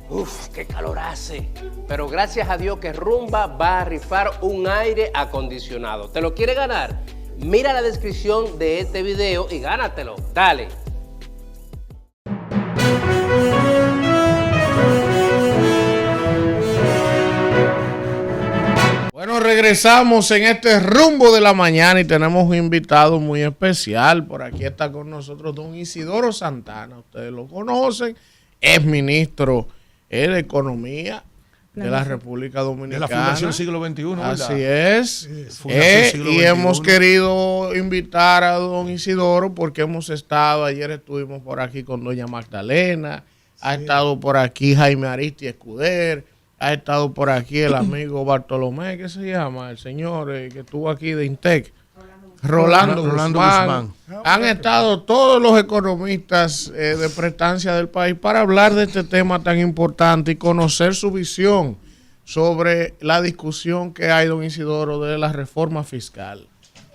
Uf, qué calor hace. Pero gracias a Dios que Rumba va a rifar un aire acondicionado. ¿Te lo quiere ganar? Mira la descripción de este video y gánatelo. Dale. Bueno, regresamos en este rumbo de la mañana y tenemos un invitado muy especial. Por aquí está con nosotros don Isidoro Santana. Ustedes lo conocen, es ministro de Economía de la República Dominicana. De la Fundación Siglo XXI, ¿verdad? Así es. Siglo Y XXI. hemos querido invitar a don Isidoro porque hemos estado, ayer estuvimos por aquí con doña Magdalena, ha estado por aquí Jaime Aristi Escuder, ha estado por aquí el amigo Bartolomé, ¿qué se llama? El señor que estuvo aquí de Intec. Rolando Guzmán. Han estado todos los economistas de prestancia del país para hablar de este tema tan importante y conocer su visión sobre la discusión que hay, don Isidoro, de la reforma fiscal.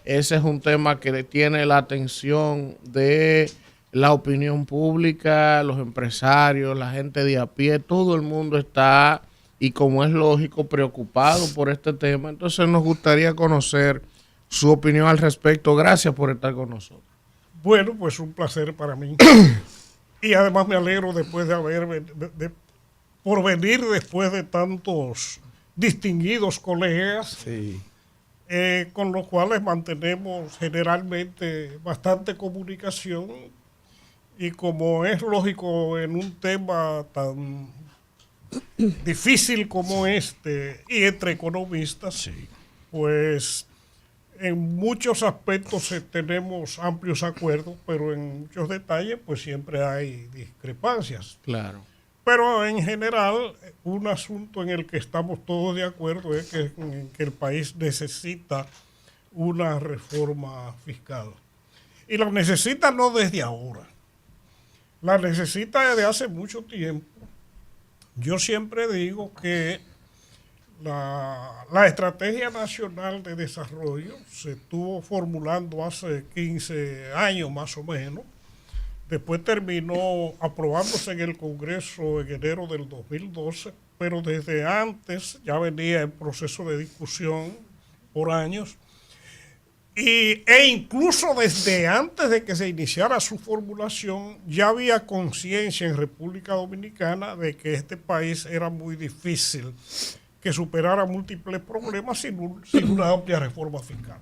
Ese es un tema que tiene la atención de la opinión pública, los empresarios, la gente de a pie, todo el mundo está, y como es lógico, preocupado por este tema. Entonces nos gustaría conocer su opinión al respecto. Gracias por estar con nosotros. Bueno, pues un placer para mí. Y además me alegro después de por venir después de tantos distinguidos colegas, Sí. con los cuales mantenemos generalmente bastante comunicación. Y como es lógico en un tema tan difícil como este, y entre economistas, pues en muchos aspectos tenemos amplios acuerdos, pero en muchos detalles pues siempre hay discrepancias. Claro. Pero en general, un asunto en el que estamos todos de acuerdo es que el país necesita una reforma fiscal. Y la necesita no desde ahora, la necesita desde hace mucho tiempo. Yo siempre digo que la Estrategia Nacional de Desarrollo se estuvo formulando hace 15 años más o menos. Después terminó aprobándose en el Congreso en enero del 2012, pero desde antes ya venía en proceso de discusión por años. E incluso desde antes de que se iniciara su formulación, ya había conciencia en República Dominicana de que este país era muy difícil que superara múltiples problemas sin una amplia reforma fiscal.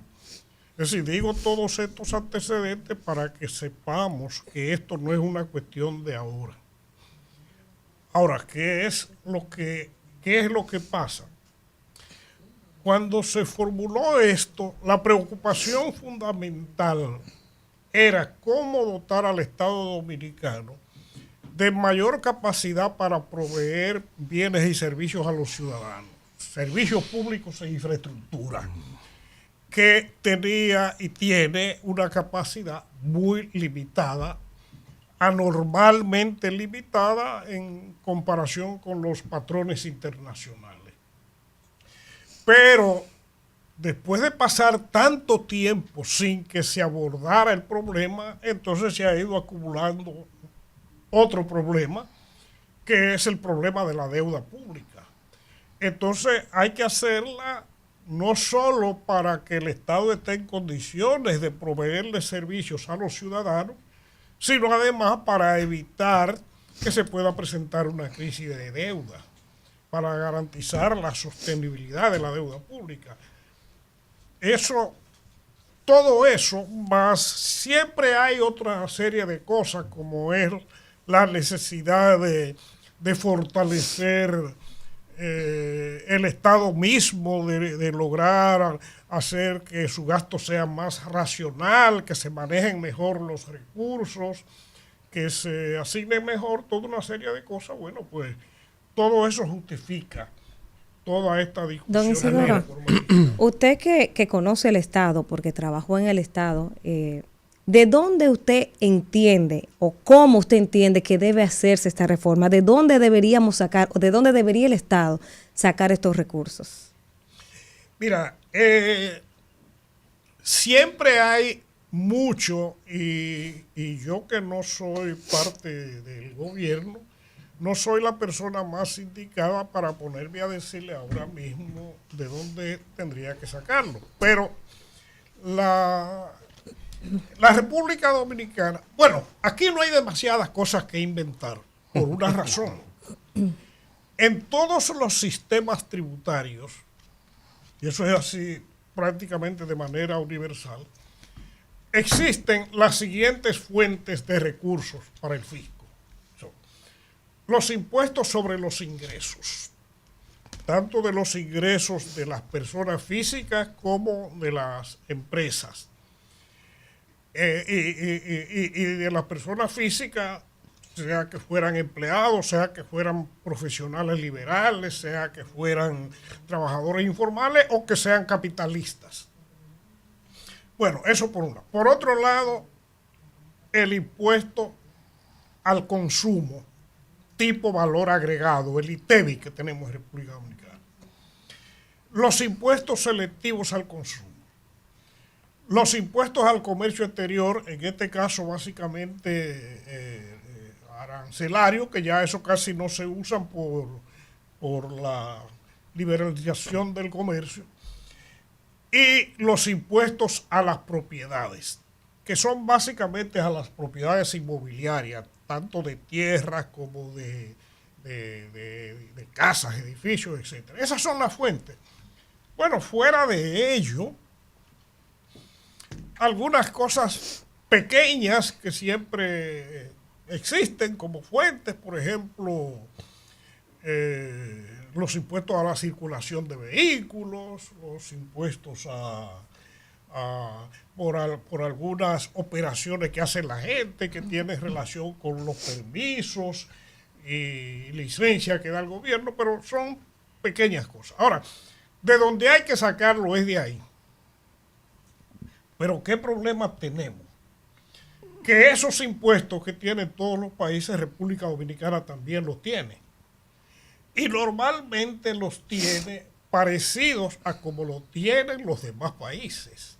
Es decir, digo todos estos antecedentes para que sepamos que esto no es una cuestión de ahora. Ahora, ¿qué es lo que pasa? Cuando se formuló esto, la preocupación fundamental era cómo dotar al Estado dominicano de mayor capacidad para proveer bienes y servicios a los ciudadanos, servicios públicos e infraestructura, que tenía y tiene una capacidad muy limitada, anormalmente limitada en comparación con los patrones internacionales. Pero después de pasar tanto tiempo sin que se abordara el problema, entonces se ha ido acumulando otro problema, que es el problema de la deuda pública. Entonces hay que hacerla no solo para que el Estado esté en condiciones de proveerle servicios a los ciudadanos, sino además para evitar que se pueda presentar una crisis de deuda, para garantizar la sostenibilidad de la deuda pública. Todo eso, más siempre hay otra serie de cosas, como es la necesidad de fortalecer el Estado mismo, de lograr hacer que su gasto sea más racional, que se manejen mejor los recursos, que se asignen mejor toda una serie de cosas. Bueno, pues todo eso justifica toda esta discusión. Don Isidoro, usted que conoce el Estado, porque trabajó en el Estado, ¿de dónde usted entiende o cómo usted entiende que debe hacerse esta reforma? ¿De dónde deberíamos sacar o de dónde debería el Estado sacar estos recursos? Mira, siempre hay mucho, y yo que no soy parte del gobierno, no soy la persona más indicada para ponerme a decirle ahora mismo de dónde tendría que sacarlo. Pero la República Dominicana, bueno, aquí no hay demasiadas cosas que inventar, por una razón. En todos los sistemas tributarios, y eso es así prácticamente de manera universal, existen las siguientes fuentes de recursos para el fisco. Los impuestos sobre los ingresos, tanto de los ingresos de las personas físicas como de las empresas. Y de las personas físicas, sea que fueran empleados, sea que fueran profesionales liberales, sea que fueran trabajadores informales o que sean capitalistas. Bueno, eso por una. Por otro lado, el impuesto al consumo, tipo valor agregado, el ITEVI que tenemos en República Dominicana. Los impuestos selectivos al consumo. Los impuestos al comercio exterior, en este caso básicamente arancelarios, que ya eso casi no se usan por la liberalización del comercio. Y los impuestos a las propiedades, que son básicamente a las propiedades inmobiliarias, tanto de tierras como de casas, edificios, etc. Esas son las fuentes. Bueno, fuera de ello, algunas cosas pequeñas que siempre existen como fuentes, por ejemplo, los impuestos a la circulación de vehículos, los impuestos por algunas operaciones que hace la gente que tiene relación con los permisos y licencias que da el gobierno, pero son pequeñas cosas. Ahora, de donde hay que sacarlo es de ahí. Pero ¿qué problema tenemos? Que esos impuestos que tienen todos los países, República Dominicana también los tiene. Y normalmente los tiene parecidos a como lo tienen los demás países.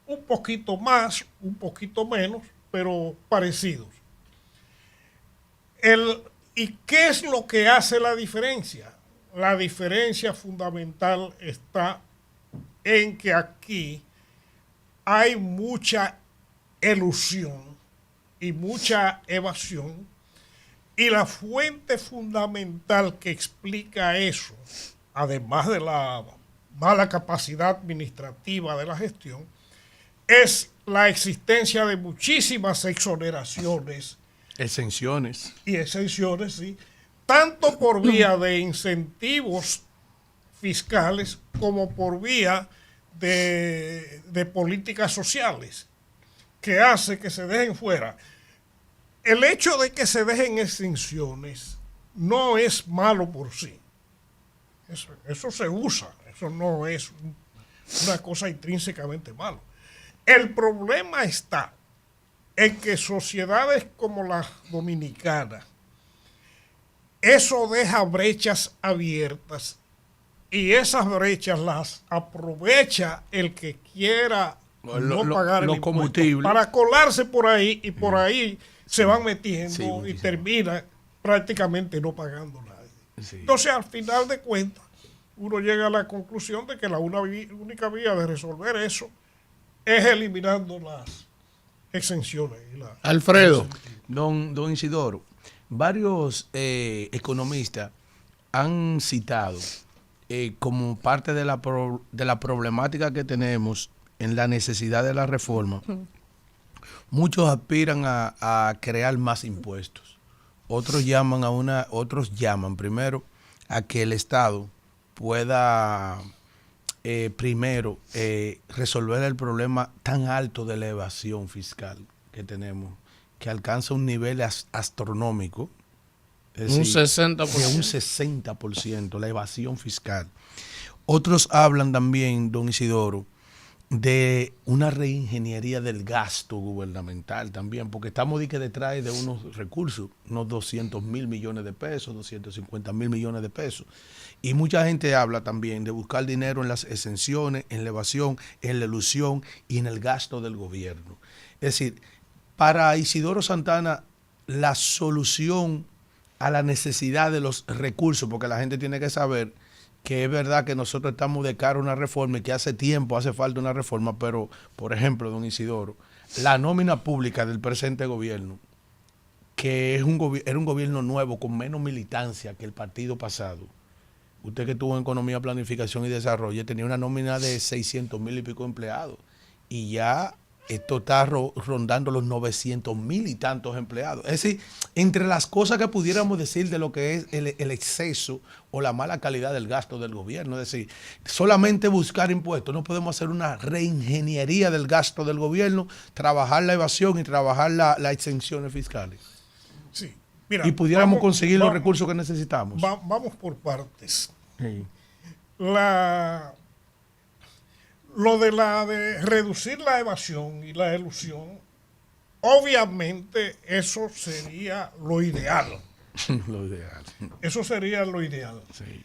Un poquito más, un poquito menos, pero parecidos. ¿Y qué es lo que hace la diferencia? La diferencia fundamental está en que aquí hay mucha elusión y mucha evasión, y la fuente fundamental que explica eso, además de la mala capacidad administrativa de la gestión, es la existencia de muchísimas exoneraciones. Exenciones. Y exenciones, sí, tanto por vía de incentivos fiscales como por vía de políticas sociales, que hace que se dejen fuera. El hecho de que se dejen exenciones no es malo por sí. Eso se usa, eso no es una cosa intrínsecamente malo. El problema está en que sociedades como la dominicana, eso deja brechas abiertas y esas brechas las aprovecha el que quiera no pagar el impuesto para colarse por ahí, y por ahí se van metiendo y termina prácticamente no pagando nadie. Sí. Entonces, al final de cuentas, uno llega a la conclusión de que la única vía de resolver eso es eliminando las exenciones. Alfredo. Don Isidoro, varios economistas han citado como parte de la problemática que tenemos en la necesidad de la reforma. Muchos aspiran a crear más impuestos. Otros llaman primero a que el Estado pueda primero resolver el problema tan alto de la evasión fiscal que tenemos, que alcanza un nivel astronómico. Es decir, un 60%. De un 60%, la evasión fiscal. Otros hablan también, don Isidoro, de una reingeniería del gasto gubernamental también, porque estamos detrás de unos recursos, unos 200.000 millones de pesos, 250.000 millones de pesos. Y mucha gente habla también de buscar dinero en las exenciones, en la evasión, en la elusión y en el gasto del gobierno. Es decir, para Isidoro Santana, la solución a la necesidad de los recursos, porque la gente tiene que saber que es verdad que nosotros estamos de cara a una reforma y que hace tiempo hace falta una reforma, pero, por ejemplo, don Isidoro, la nómina pública del presente gobierno, que es era un gobierno nuevo con menos militancia que el partido pasado. Usted que tuvo en Economía, Planificación y Desarrollo tenía una nómina de 600,000 y pico empleados y ya esto está rondando los 900,000 y tantos empleados. Es decir, entre las cosas que pudiéramos decir de lo que es el exceso o la mala calidad del gasto del gobierno, es decir, solamente buscar impuestos, no podemos hacer una reingeniería del gasto del gobierno, trabajar la evasión y trabajar las exenciones fiscales. Sí. Mira, Y pudiéramos conseguir los recursos que necesitamos. Vamos por partes. Sí. Lo de reducir la evasión y la elusión, obviamente eso sería lo ideal. Lo ideal. Eso sería lo ideal. Sí.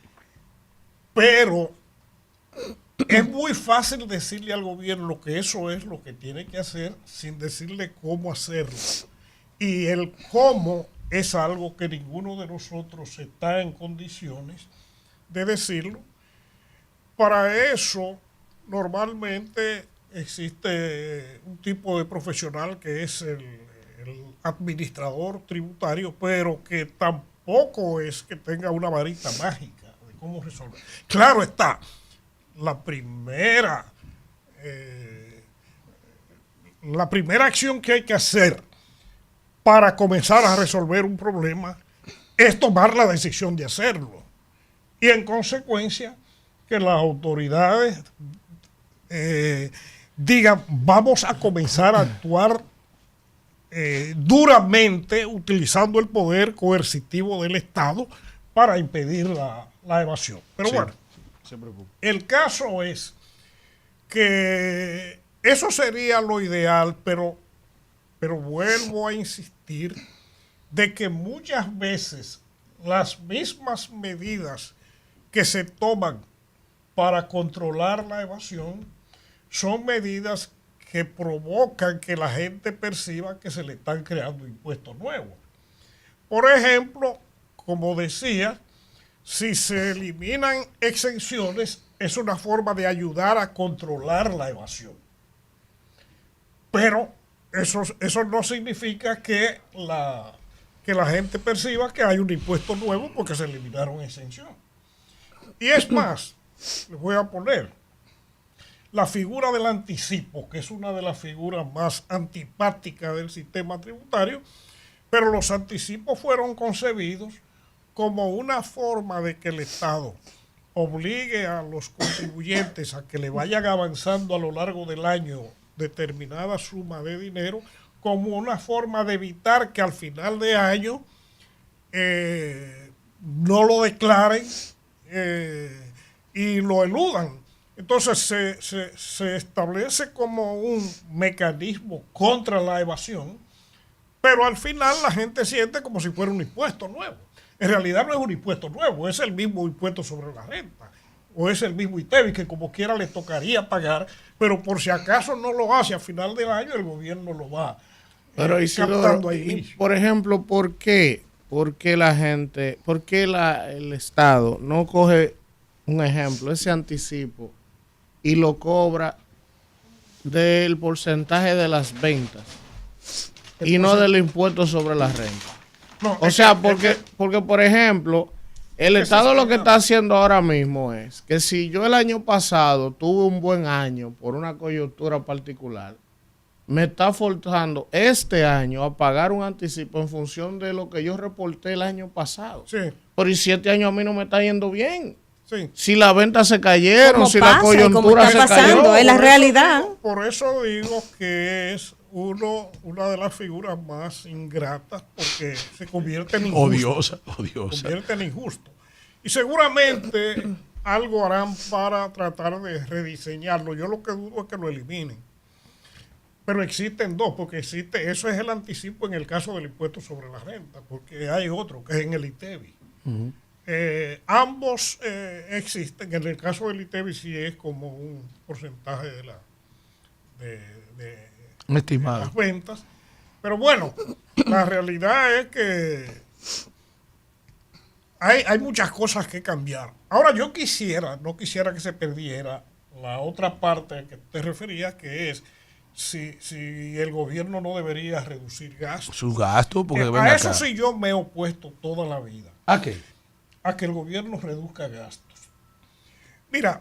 Pero es muy fácil decirle al gobierno que eso es lo que tiene que hacer sin decirle cómo hacerlo. Y el cómo es algo que ninguno de nosotros está en condiciones de decirlo. Para eso, normalmente existe un tipo de profesional que es el administrador tributario, pero que tampoco es que tenga una varita mágica de cómo resolver. Claro está, la primera acción que hay que hacer para comenzar a resolver un problema es tomar la decisión de hacerlo. Y en consecuencia, que las autoridades digan, vamos a comenzar a actuar duramente utilizando el poder coercitivo del Estado para impedir la evasión. Pero sí, bueno, el caso es que eso sería lo ideal, pero vuelvo a insistir de que muchas veces las mismas medidas que se toman para controlar la evasión son medidas que provocan que la gente perciba que se le están creando impuestos nuevos. Por ejemplo, como decía, si se eliminan exenciones, es una forma de ayudar a controlar la evasión. Pero eso no significa que la gente perciba que hay un impuesto nuevo porque se eliminaron exenciones. Y es más, les voy a poner la figura del anticipo, que es una de las figuras más antipáticas del sistema tributario, pero los anticipos fueron concebidos como una forma de que el Estado obligue a los contribuyentes a que le vayan avanzando a lo largo del año determinada suma de dinero, como una forma de evitar que al final de año no lo declaren y lo eludan. Entonces se establece como un mecanismo contra la evasión, pero al final la gente siente como si fuera un impuesto nuevo. En realidad no es un impuesto nuevo, es el mismo impuesto sobre la renta, o es el mismo ITEVIS que como quiera le tocaría pagar, pero por si acaso no lo hace a final del año, el gobierno lo va pero captando ahí. Por ejemplo, ¿por qué el Estado no coge, un ejemplo, ese anticipo y lo cobra del porcentaje de las ventas y no del impuesto sobre la renta? No, O sea, porque, por ejemplo, el Estado lo que está haciendo ahora mismo es que si yo el año pasado tuve un buen año por una coyuntura particular, me está forzando este año a pagar un anticipo en función de lo que yo reporté el año pasado. Sí. Pero y 7 años a mí no me está yendo bien. Sí. Si las ventas se cayeron, Como si pasa, la coyuntura como se está pasando, cayó. es la realidad. Por eso digo que es una de las figuras más ingratas porque se convierte en injusto. Odiosa. Convierte en injusto. Y seguramente algo harán para tratar de rediseñarlo. Yo lo que dudo es que lo eliminen. Pero existen dos, porque eso es el anticipo en el caso del impuesto sobre la renta, porque hay otro que es en el ITEVIS. Uh-huh. Ambos existen. En el caso del ITEVIS sí es como un porcentaje de las ventas. Pero bueno, la realidad es que hay muchas cosas que cambiar. Ahora yo no quisiera que se perdiera la otra parte a que te referías, que es si el gobierno no debería reducir gastos. Sus gastos, porque A eso sí yo me he opuesto toda la vida. ¿A qué? A que el gobierno reduzca gastos. Mira,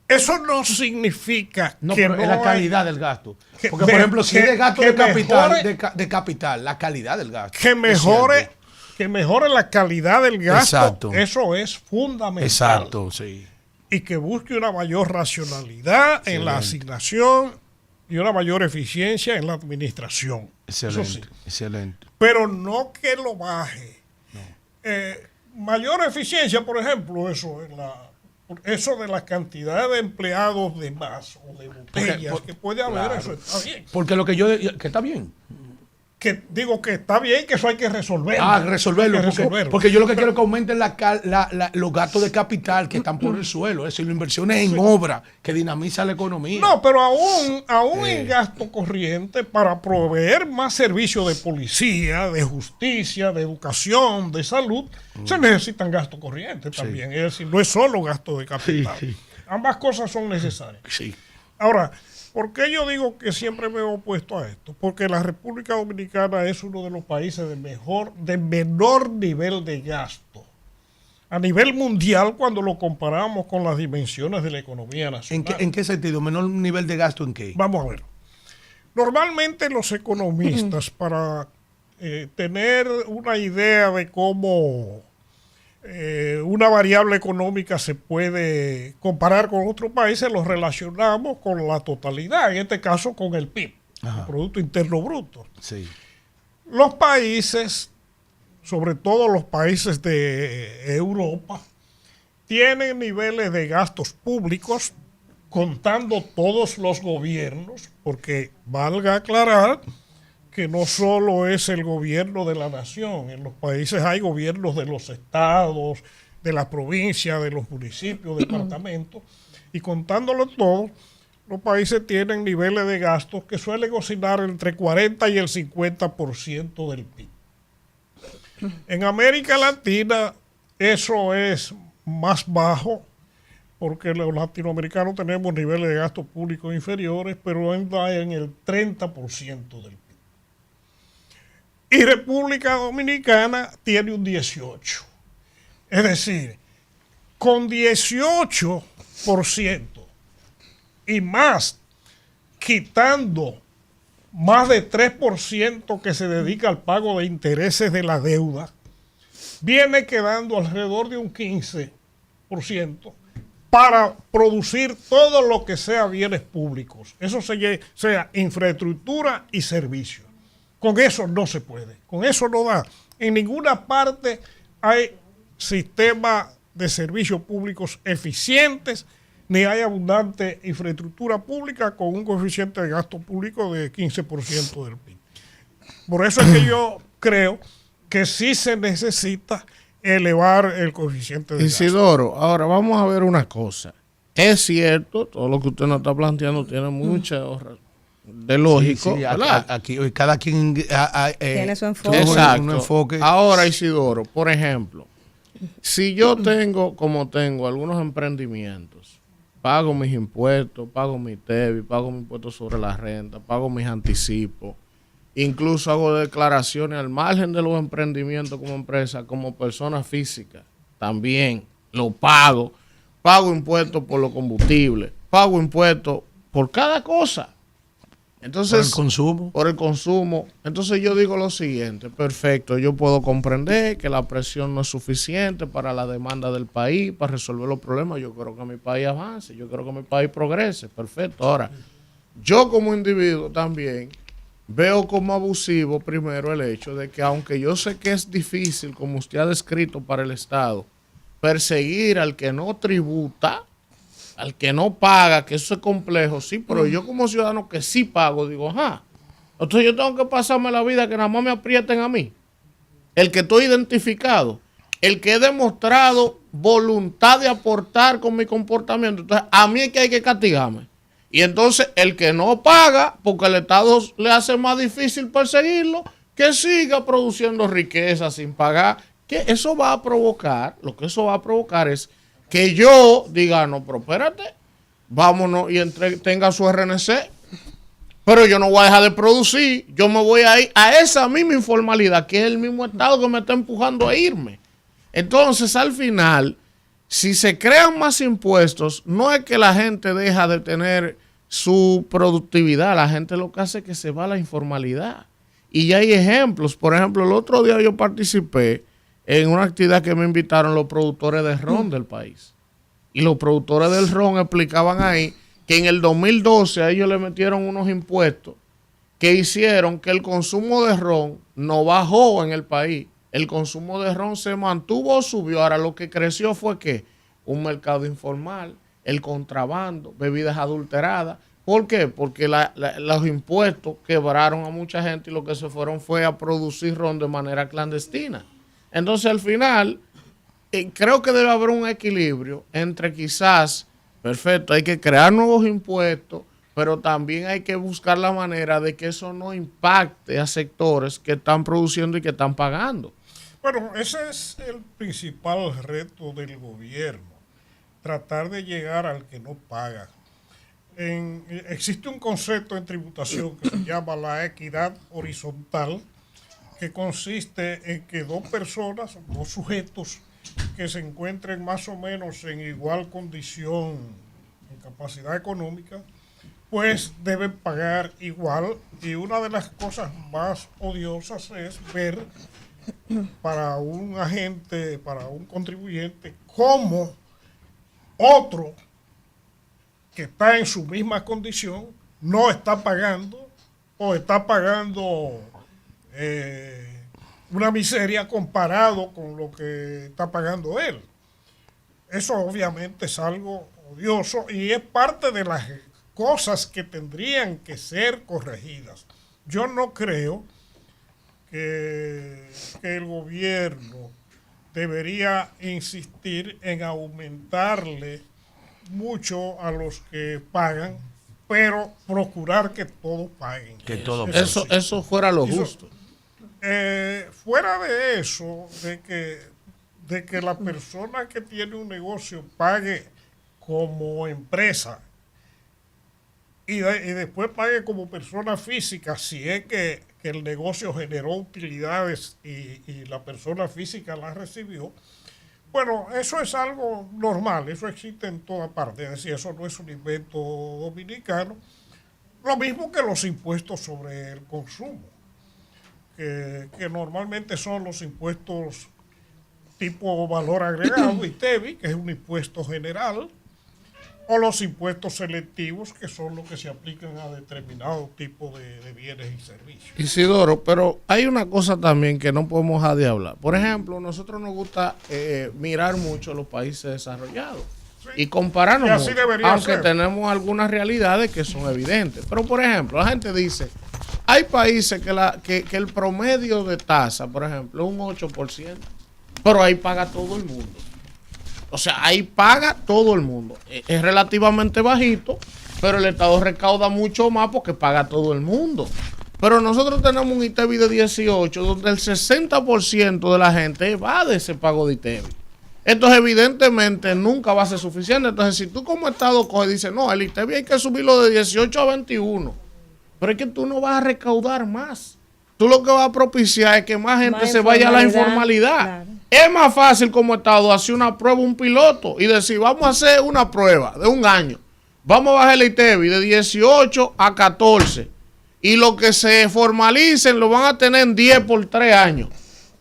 eso no significa No, que pero no es la hay- calidad del gasto. que Porque, me- por ejemplo, si que- es de gasto que de capital, mejore- de capital, la calidad del gasto. que es mejore, cierto. que mejore la calidad del gasto. Exacto. Eso es fundamental. Exacto, sí. Y que busque una mayor racionalidad en la asignación y una mayor eficiencia en la administración. Excelente, Eso sí. excelente. Pero no que lo baje. Mayor eficiencia, por ejemplo, eso de la cantidad de empleados de más o de botellas que puede haber, claro. eso está bien. Porque lo que que está bien. Que digo que está bien, que eso hay que resolverlo. Resolverlo. Hay que Porque, resolverlo. porque yo lo que quiero es que aumenten los gastos de capital que están por el suelo. Eso, y las inversiones en obra que dinamiza la economía. No, pero aún en gasto corriente, para proveer más servicios de policía, de justicia, de educación, de salud, se necesitan gastos corrientes también. Es decir, no es solo gasto de capital. Sí. Ambas cosas son necesarias. Sí. Ahora, ¿por qué yo digo que siempre me he opuesto a esto? Porque la República Dominicana es uno de los países de menor nivel de gasto a nivel mundial cuando lo comparamos con las dimensiones de la economía nacional. ¿En qué sentido? ¿Menor nivel de gasto en qué? Vamos a ver. Normalmente los economistas, para tener una idea de cómo una variable económica se puede comparar con otros países, los relacionamos con la totalidad, en este caso con el PIB, el Producto Interno Bruto. Sí. Los países, sobre todo los países de Europa, tienen niveles de gastos públicos, contando todos los gobiernos, porque valga aclarar que no solo es el gobierno de la nación, en los países hay gobiernos de los estados, de las provincias, de los municipios, departamentos, y contándolo todo, los países tienen niveles de gastos que suelen oscilar entre 40 y el 50% del PIB. En América Latina eso es más bajo, porque los latinoamericanos tenemos niveles de gastos públicos inferiores, pero anda en el 30% del PIB. Y República Dominicana tiene un 18%. Es decir, con 18% y más, quitando más de 3% que se dedica al pago de intereses de la deuda, viene quedando alrededor de un 15% para producir todo lo que sea bienes públicos. Eso sea infraestructura y servicios. Con eso no se puede, con eso no da. En ninguna parte hay sistemas de servicios públicos eficientes, ni hay abundante infraestructura pública con un coeficiente de gasto público de 15% del PIB. Por eso es que yo creo que sí se necesita elevar el coeficiente de gasto. Isidoro, ahora vamos a ver una cosa. Es cierto, todo lo que usted nos está planteando tiene mucha de lógico, Sí, ¿verdad? aquí cada quien Tiene su enfoque. Exacto. un enfoque. Ahora, Isidoro, por ejemplo, si yo tengo, como tengo, algunos emprendimientos, pago mis impuestos, pago mi TEBI, pago mi impuesto sobre la renta, pago mis anticipos, incluso hago declaraciones al margen de los emprendimientos como empresa, como persona física, también lo pago impuestos por los combustibles, pago impuestos por cada cosa. Entonces, Por el consumo. Por el consumo. Entonces yo digo lo siguiente, perfecto, yo puedo comprender que la presión no es suficiente para la demanda del país, para resolver los problemas. Yo quiero que mi país avance, yo quiero que mi país progrese, perfecto. Ahora, yo como individuo también veo como abusivo primero el hecho de que aunque yo sé que es difícil, como usted ha descrito para el Estado, perseguir al que no tributa, al que no paga, que eso es complejo, sí, pero yo como ciudadano que sí pago, digo, ajá, entonces yo tengo que pasarme la vida que nada más me aprieten a mí. El que estoy identificado, el que he demostrado voluntad de aportar con mi comportamiento, entonces a mí es que hay que castigarme. Y entonces el que no paga, porque el Estado le hace más difícil perseguirlo, que siga produciendo riqueza sin pagar, que eso va a provocar, lo que eso va a provocar es que yo diga, no, pero espérate, vámonos y tenga su RNC, pero yo no voy a dejar de producir, yo me voy a ir a esa misma informalidad, que es el mismo Estado que me está empujando a irme. Entonces, al final, si se crean más impuestos, no es que la gente deja de tener su productividad, la gente lo que hace es que se va a la informalidad. Y ya hay ejemplos. Por ejemplo, el otro día yo participé en una actividad que me invitaron los productores de ron del país. Y los productores del ron explicaban ahí que en el 2012 a ellos le metieron unos impuestos que hicieron que el consumo de ron no bajó en el país. El consumo de ron se mantuvo o subió. Ahora lo que creció fue que un mercado informal, el contrabando, bebidas adulteradas. ¿Por qué? Porque los impuestos quebraron a mucha gente y lo que se fueron fue a producir ron de manera clandestina. Entonces, al final, creo que debe haber un equilibrio entre quizás, perfecto, hay que crear nuevos impuestos, pero también hay que buscar la manera de que eso no impacte a sectores que están produciendo y que están pagando. Bueno, ese es el principal reto del gobierno, tratar de llegar al que no paga. Existe un concepto en tributación que se llama la equidad horizontal, que consiste en que dos personas, dos sujetos que se encuentren más o menos en igual condición, en capacidad económica, pues deben pagar igual. Y una de las cosas más odiosas es ver para un agente, para un contribuyente, cómo otro que está en su misma condición no está pagando o está pagando una miseria comparado con lo que está pagando él. Eso obviamente es algo odioso y es parte de las cosas que tendrían que ser corregidas. Yo no creo que el gobierno debería insistir en aumentarle mucho a los que pagan, pero procurar que todos paguen. Que todo Eso fuera lo justo. Fuera de eso, de que la persona que tiene un negocio pague como empresa y después pague como persona física, si es que el negocio generó utilidades y la persona física las recibió. Bueno, eso es algo normal, eso existe en toda parte, es decir, eso no es un invento dominicano. Lo mismo que los impuestos sobre el consumo, que normalmente son los impuestos tipo valor agregado, ITEVI, que es un impuesto general, o los impuestos selectivos, que son los que se aplican a determinado tipo de bienes y servicios. Isidoro, pero hay una cosa también que no podemos dejar de hablar. Por ejemplo, nosotros nos gusta mirar mucho los países desarrollados y compararnos Y así mucho, debería aunque ser. tenemos algunas realidades que son evidentes. Pero, por ejemplo, la gente dice, hay países que el promedio de tasa, por ejemplo, es un 8%, pero ahí paga todo el mundo. O sea, ahí paga todo el mundo. Es relativamente bajito, pero el Estado recauda mucho más porque paga todo el mundo. Pero nosotros tenemos un ITEVI de 18, donde el 60% de la gente evade ese pago de ITEVI. Entonces, evidentemente, nunca va a ser suficiente. Entonces, si tú como Estado coges y dices, no, el ITEVI hay que subirlo de 18 a 21, pero es que tú no vas a recaudar más. Tú lo que vas a propiciar es que más gente se vaya a la informalidad. Claro. Es más fácil como Estado hacer una prueba, un piloto, y decir, vamos a hacer una prueba de un año. Vamos a bajar el ITEVI de 18 a 14. Y lo que se formalicen lo van a tener en 10 por 3 años.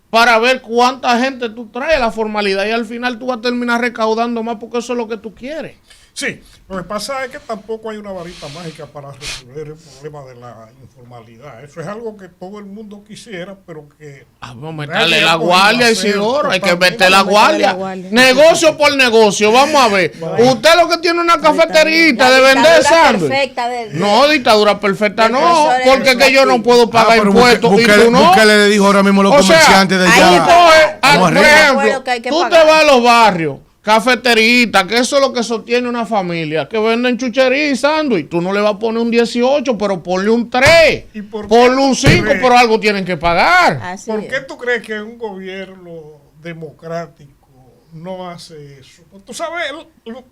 Para ver cuánta gente tú traes a la formalidad. Y al final tú vas a terminar recaudando más porque eso es lo que tú quieres. Sí, lo que pasa es que tampoco hay una varita mágica para resolver el problema de la informalidad. Eso es algo que todo el mundo quisiera, pero que... Vamos a meterle la guardia, Isidoro. Hay que meter la guardia. guardia. Negocio por negocio. Vamos a ver. Usted lo que tiene una cafeterita de vender sándwich. No, dictadura perfecta no. Porque es que yo no puedo pagar impuestos y tú no. ¿Qué le dijo ahora mismo los O sea, comerciantes de ahí allá? está. Por acuerdo ejemplo, que hay que tú te pagar. vas a los barrios, cafeterita, que eso es lo que sostiene una familia, que venden chuchería y sándwich. Tú no le vas a poner un 18, pero ponle un 3. ¿Y por qué Ponle un tú 5, crees? pero algo tienen que pagar. Así ¿Por es. qué tú crees que un gobierno democrático no hace eso. Tú sabes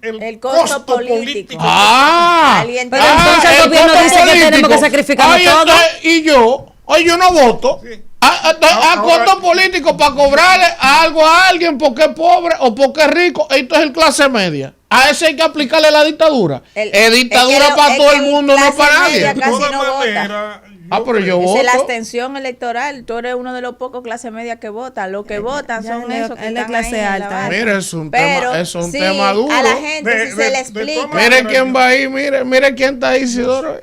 El costo político. Alguien Pero tiene- entonces el gobierno costo dice que tenemos que político. sacrificarlo Ahí todo. está, y yo no voto. Sí. A Ahora- costo político para cobrarle algo a alguien porque es pobre o porque es rico. Esto es el clase media. A ese hay que aplicarle la dictadura. Es dictadura para todo el mundo, no para nadie. media De casi todas no vota. maneras, Pero yo Esa es la voto. abstención electoral. Tú eres uno de los pocos clase media que vota. Los que votan ya son él es- esos que él es están clase ahí en la alta. vaina. Mira, es un Pero tema, es un sí, tema duro. a la gente De- si de- se le de explica. todas Mire quién va ahí, mire quién está ahí, Isidoro.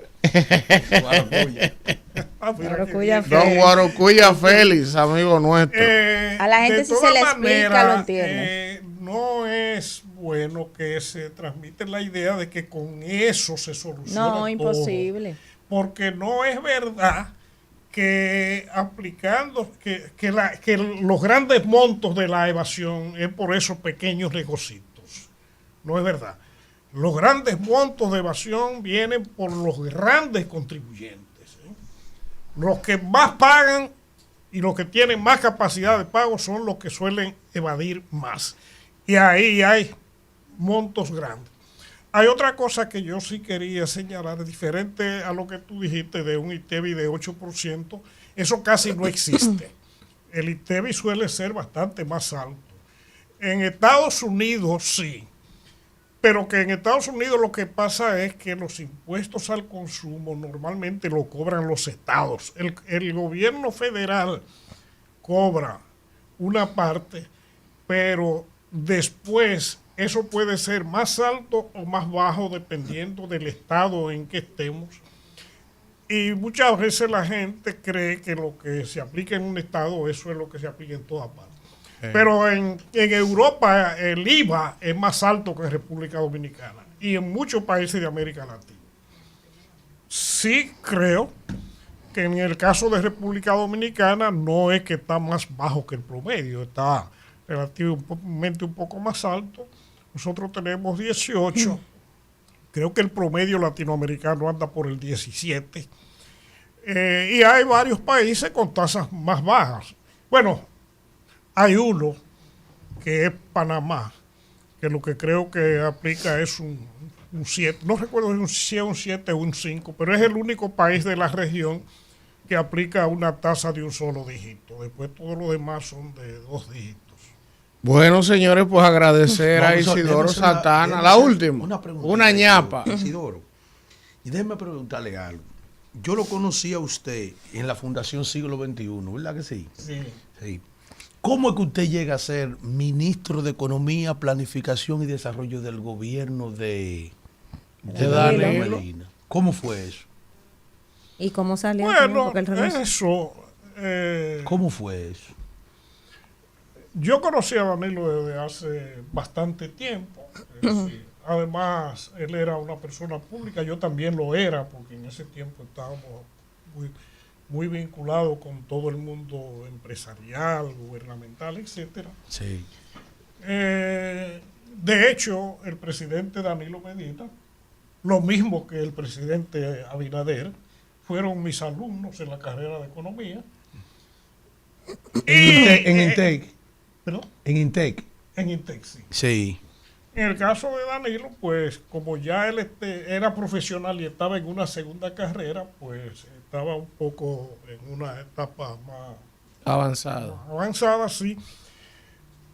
Claro, cuya fe. Don Guarocuya Félix, amigo nuestro. A la gente de si se todas le explica, maneras, lo entiende. No es bueno que se transmite la idea de que con eso se soluciona No, todo, imposible. porque no es verdad que aplicando que los grandes montos de la evasión es por esos pequeños negocios. No es verdad. Los grandes montos de evasión vienen por los grandes contribuyentes. Los que más pagan y los que tienen más capacidad de pago son los que suelen evadir más. Y ahí hay montos grandes. Hay otra cosa que yo sí quería señalar, diferente a lo que tú dijiste de un ITEVI de 8%, eso casi no existe. El ITEVI suele ser bastante más alto. En Estados Unidos sí, pero que en Estados Unidos lo que pasa es que los impuestos al consumo normalmente lo cobran los estados. El gobierno federal cobra una parte, pero después eso puede ser más alto o más bajo dependiendo del estado en que estemos. Y muchas veces la gente cree que lo que se aplica en un estado, eso es lo que se aplica en todas partes. Pero en Europa el IVA es más alto que en República Dominicana y en muchos países de América Latina. Sí creo que en el caso de República Dominicana no es que está más bajo que el promedio, está relativamente un poco más alto. Nosotros tenemos 18, creo que el promedio latinoamericano anda por el 17. Y hay varios países con tasas más bajas. Bueno, hay uno que es Panamá, que lo que creo que aplica es un 7, no recuerdo si es un 7 o un 5, pero es el único país de la región que aplica una tasa de un solo dígito. Después todos los demás son de 2 dígitos. Bueno, señores, pues agradecer No, a profesor, Isidoro déjeme hacer una- Santana. déjeme La hacer última. una pregunta, Una ñapa. Isidoro, y déjeme preguntarle algo. Yo lo conocí a usted en la Fundación Siglo XXI, ¿verdad que sí? Sí. Sí. ¿Cómo es que usted llega a ser ministro de Economía, Planificación y Desarrollo del gobierno de Danilo. Medina? ¿Cómo fue eso? ¿Y cómo salió? Bueno, Porque él renunció. eso. ¿Cómo fue eso? Yo conocí a Danilo desde hace bastante tiempo. Sí. Además, él era una persona pública, yo también lo era, porque en ese tiempo estábamos muy vinculados con todo el mundo empresarial, gubernamental, etcétera. Sí. De hecho, el presidente Danilo Medina, lo mismo que el presidente Abinader, fueron mis alumnos en la carrera de economía. En Intec. ¿Perdón? En Intec. En Intec, sí. Sí. En el caso de Danilo, pues como ya él era profesional y estaba en una segunda carrera, pues estaba un poco en una etapa más Avanzado. avanzada, sí.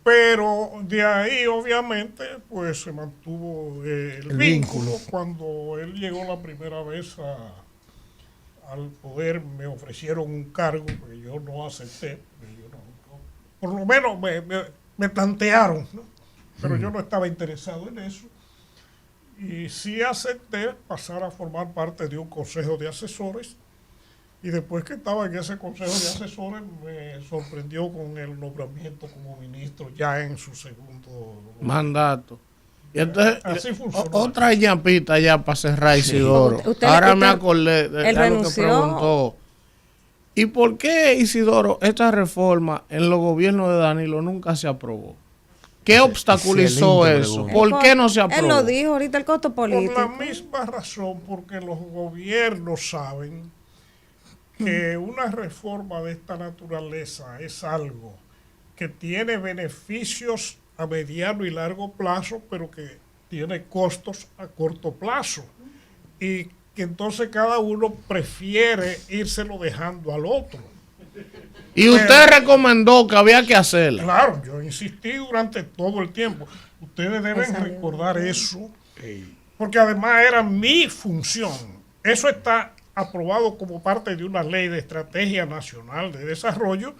Pero de ahí, obviamente, pues se mantuvo el vínculo. Cuando él llegó la primera vez al poder, me ofrecieron un cargo que yo no acepté. Por lo menos me plantearon, ¿no? Pero yo no estaba interesado en eso. Y sí acepté pasar a formar parte de un consejo de asesores. Y después que estaba en ese consejo de asesores, me sorprendió con el nombramiento como ministro ya en su segundo Mandato. Y entonces, Así funcionó. otra ñapita ya para cerrar, Isidoro. Usted- Ahora me acordé de él algo que renunció. preguntó. ¿Y por qué, Isidoro, esta reforma en los gobiernos de Danilo nunca se aprobó? ¿Qué obstaculizó excelente eso? pregunta. ¿Por qué no se aprobó? Él lo dijo ahorita, el costo Por político. la misma razón, porque los gobiernos saben que una reforma de esta naturaleza es algo que tiene beneficios a mediano y largo plazo, pero que tiene costos a corto plazo. Y que entonces cada uno prefiere írselo dejando al otro. Y usted recomendó que había que hacerla. Claro, yo insistí durante todo el tiempo. Ustedes deben recordar eso, porque además era mi función. Eso está aprobado como parte de una ley de estrategia nacional de desarrollo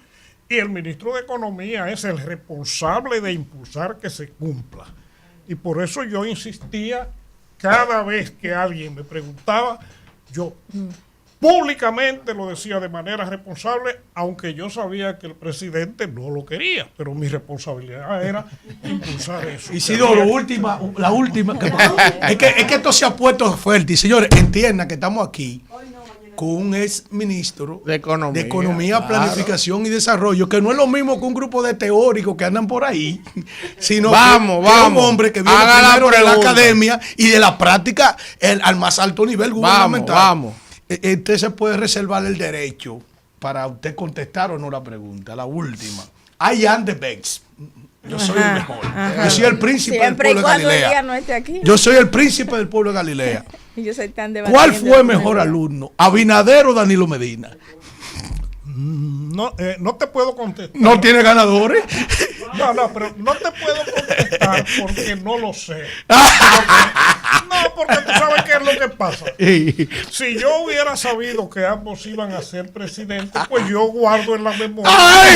y el ministro de Economía es el responsable de impulsar que se cumpla. Y por eso yo insistía cada vez que alguien me preguntaba, yo públicamente lo decía de manera responsable, aunque yo sabía que el presidente no lo quería, pero mi responsabilidad era impulsar eso. Isidoro, la última. Es que esto se ha puesto fuerte. Y señores, entiendan que estamos aquí con un ex ministro De Economía, claro. Planificación y Desarrollo, que no es lo mismo que un grupo de teóricos que andan por ahí, sino Vamos, que es un hombre que viene Haga la primero de la pregunta. academia y de la práctica al más alto nivel gubernamental. Vamos. Usted se puede reservar el derecho para usted contestar o no la pregunta. La última. I am the best. Yo soy el mejor. Yo soy el príncipe Siempre del y pueblo de cuando el día Galilea. no esté aquí. Yo soy el príncipe del pueblo de Galilea. Y yo soy tan ¿Cuál debatiendo fue con mejor el- alumno? ¿Abinader o Danilo Medina? No, no te puedo contestar. ¿No tiene ganadores? No, pero no te puedo contestar porque no lo sé. Porque tú sabes qué es lo que pasa. Si yo hubiera sabido que ambos iban a ser presidentes, pues yo guardo en la memoria. ¡Ay!